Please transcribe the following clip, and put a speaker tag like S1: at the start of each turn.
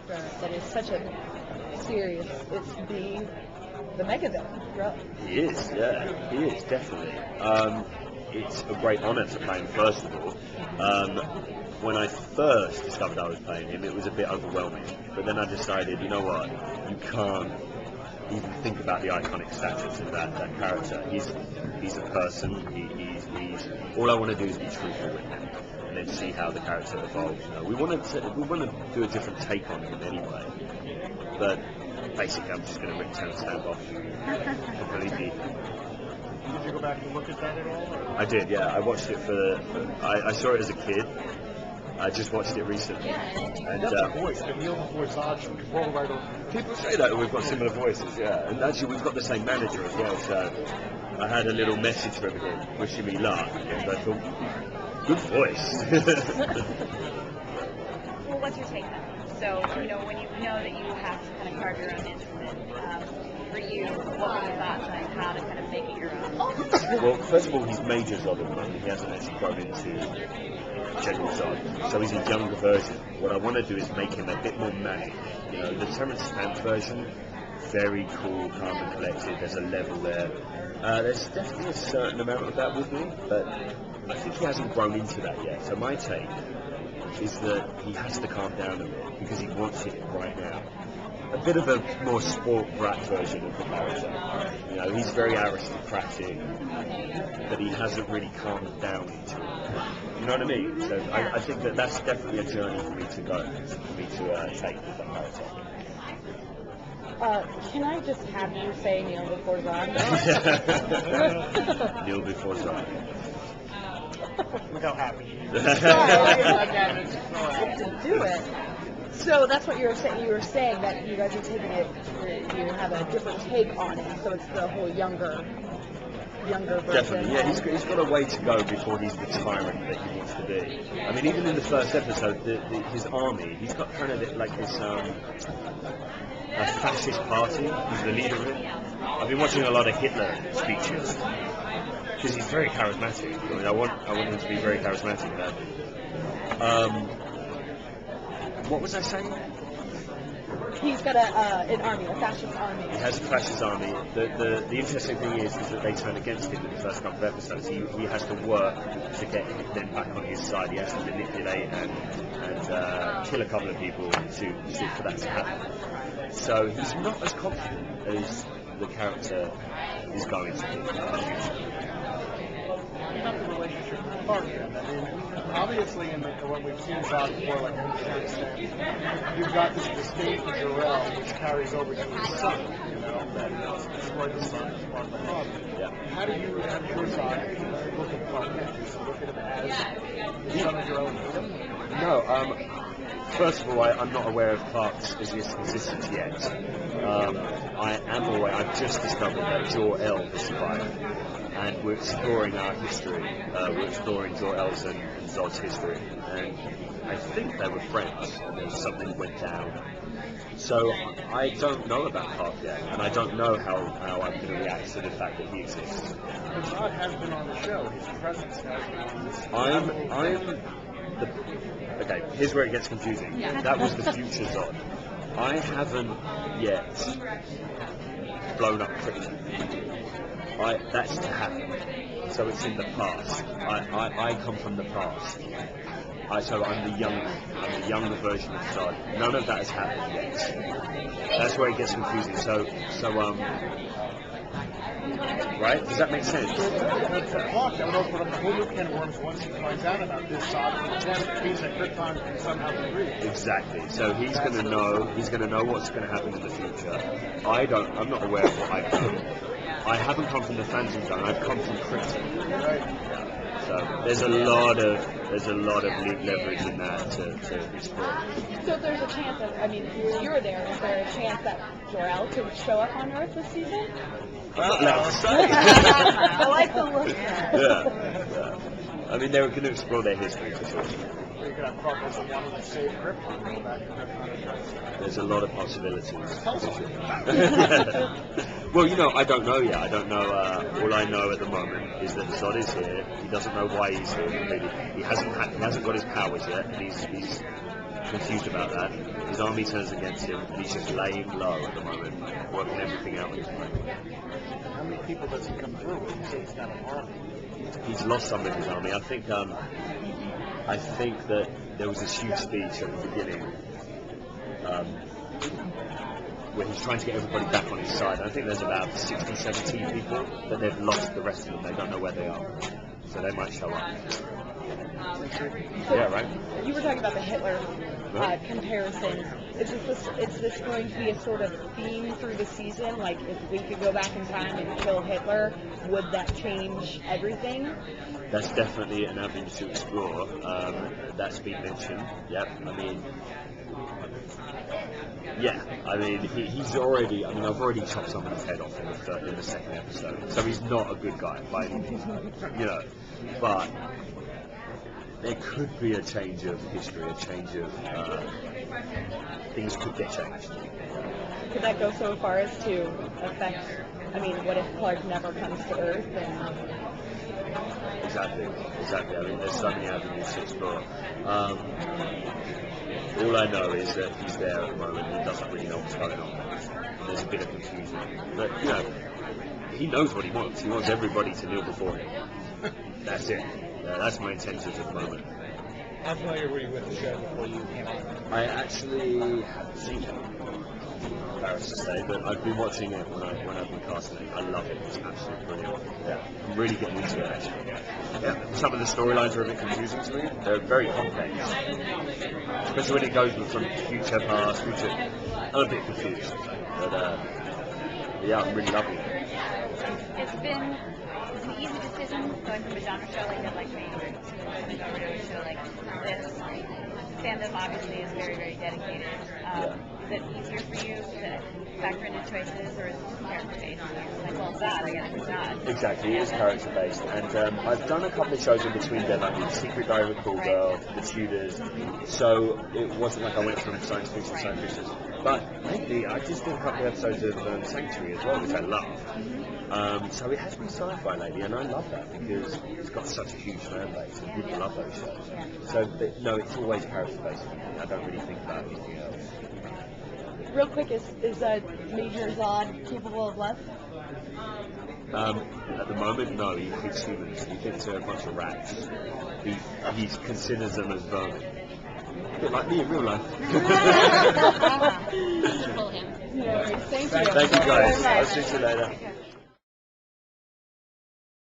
S1: character that is such a serious. It's the mega villain, really.
S2: He is, yeah, he is definitely. It's a great honour to play him. First of all, when I first discovered I was playing him, it was a bit overwhelming. But then I decided, you know what, you can't even think about the iconic status of that character. He's a person. He's all I want to do is be truthful with him, and then see how the character evolves. You know, we want to do a different take on him anyway, but basically I'm just going to return a stand off completely.
S3: Did you go back and look at that at all? Or?
S2: I did, yeah. I watched it I saw it as a kid. I just watched it recently. And
S3: the voice, the Neil before Zod, you can roll right over.
S2: People say that we've got similar voices, yeah. And actually we've got the same manager as well, so I had a little message from him wishing me luck, and I thought, good voice.
S4: Well, what's your take then? So, when you know that you have to kind of carve your own instrument, for you, what were your thoughts on how to kind of make it your own?
S2: Well, first of all, he's Major Zod at the moment. He hasn't actually grown into General Zod, so he's a younger version. What I want to do is make him a bit more manic. The Terrence Stamp version, very cool, calm and collected. There's a level there. There's definitely a certain amount of that with me, but I think he hasn't grown into that yet. So my take is that he has to calm down a bit because he wants it right now. A bit of a more sport brat version of the character. He's very aristocratic, but he hasn't really calmed down into it. You know what I mean? So I think that's definitely a journey for me to go, for me to take with that character.
S1: Can I just have you say Neil before Zod?
S2: Neil before Zod.
S3: Look how happy he is.
S1: To do it. So that's what you were saying. You were saying that you guys are taking it. You have a different take on it. So it's the whole younger version.
S2: Definitely, yeah. He's got a way to go before he's the tyrant that he wants to be. I mean, even in the first episode, his army, he's got kind of like this a fascist party. He's the leader of it. I've been watching a lot of Hitler speeches because he's very charismatic. I mean, I want him to be very charismatic. What was I saying?
S1: He's got an army, a fascist army.
S2: He has a fascist army. The interesting thing is that they turn against him in the first couple of episodes. He has to work to get them back on his side. He has to manipulate and kill a couple of people for that to happen. So he's not as confident as the character is going to be in the future.
S3: About the relationship with Clark, then. I mean, obviously, when we've seen Zod before, like Terrence said, you've got this disdain for Jor-El, which carries over to his son, that destroyed the son, Clark the father.
S2: Yeah.
S3: How do you have your Zod look at Clark Kent? Do you look at him as the son of Jor-El?
S2: No, first of all, I'm not aware of Clark's existence yet. I am aware, I've just discovered that Jor-El has survived. And we're exploring our history. We're exploring Jor-El's and Zod's history. And I think they were friends, and then something went down. So I don't know about Clark yet, and I don't know how I'm going to react to the fact that he exists.
S3: But Zod has been on the show. His presence has been on this.
S2: Okay, here's where it gets confusing. That was the future Zod. I haven't yet blown up Krypton. That's to happen. So it's in the past. I come from the past. So I'm the younger version of Zod. None of that has happened yet. That's where it gets confusing. So right? Does that make sense?
S3: Clark, I don't know, but a whole new can of worms once he finds out about this Zod, then it means that Krypton can somehow be real.
S2: Exactly. So he's going to know. He's going to know what's going to happen in the future. I'm not aware of what I've done. I haven't come from the Phantom Zone. I've come from Krypton.
S3: Right.
S2: So there's a lot of leverage in that to explore.
S1: So if there's a chance that, if you're there, is there a chance that Jor-El could show up on Earth this season?
S2: I'm not allowed to say.
S1: I like the look.
S2: Yeah. I mean, they were going to explore their history for sure.
S3: You could have Clark as the one to save Krypton, go back to Krypton.
S2: There's a lot of possibilities.
S3: Tell us something.
S2: Well, I don't know yet. I don't know. All I know at the moment is that Zod is here. He doesn't know why he's here. He hasn't got his powers yet, and he's confused about that. His army turns against him, and he's just laying low at the moment, working everything out with his brain.
S3: How many people does he come through with? You say he's got an army.
S2: He's lost some of his army. I think that there was this huge speech at the beginning where he's trying to get everybody back on his side. I think there's about 60, 70 people that they've lost. The rest of them, they don't know where they are. So they might show up. Yeah, right?
S1: You were talking about the Hitler comparisons. Is this going to be a sort of theme through the season? Like, if we could go back in time and kill Hitler, would that change everything?
S2: That's definitely an avenue to explore. That's been mentioned. Yep. He's already. I've already chopped someone's head off in the second episode. So he's not a good guy by any means. But there could be a change of history, a change of things could get changed.
S1: Could that go so far as to affect? What if Clark never comes to Earth?
S2: Exactly. There's so many avenues to explore. All I know is that he's there at the moment and he doesn't really know what's going on. There's a bit of confusion. But, he knows what he wants. He wants everybody to kneel before him. That's it. That's my intentions at the moment.
S3: How familiar were you with the show before you came on?
S2: I actually haven't seen it. Embarrassed to say, but I've been watching it when I've been casting it. I love it. It's absolutely brilliant. Yeah, I'm really getting into it actually. Yeah, some of the storylines are a bit confusing to me. They're very complex, especially when it goes from future, past, future. I'm a bit confused, but yeah, I'm really loving it.
S4: It's an easy decision going from a genre show like that, like me, to a reality show like this. Fandom obviously is very, very dedicated. Is it easier for you to factor in the choices, or is it just character based? Like, well, it's that, I gotta do that.
S2: Exactly, it is character based, and I've done a couple of shows in between them, like the Secret Diary of a Call Girl, The Tudors, so it wasn't like I went from science fiction to science fiction. But lately, I just did a couple of episodes of Sanctuary as well, which I love. So it has been sci-fi lately, and I love that because it's got such a huge fan base, and people love those shows. So, no, it's always character based. I don't really think about anything else.
S1: Real quick, is Major Zod capable of love?
S2: At the moment, no. He thinks humans. He thinks they're a bunch of rats. He considers them as vermin. A bit like me in real life.
S1: Thank you.
S2: Thank you guys. I'll see you later.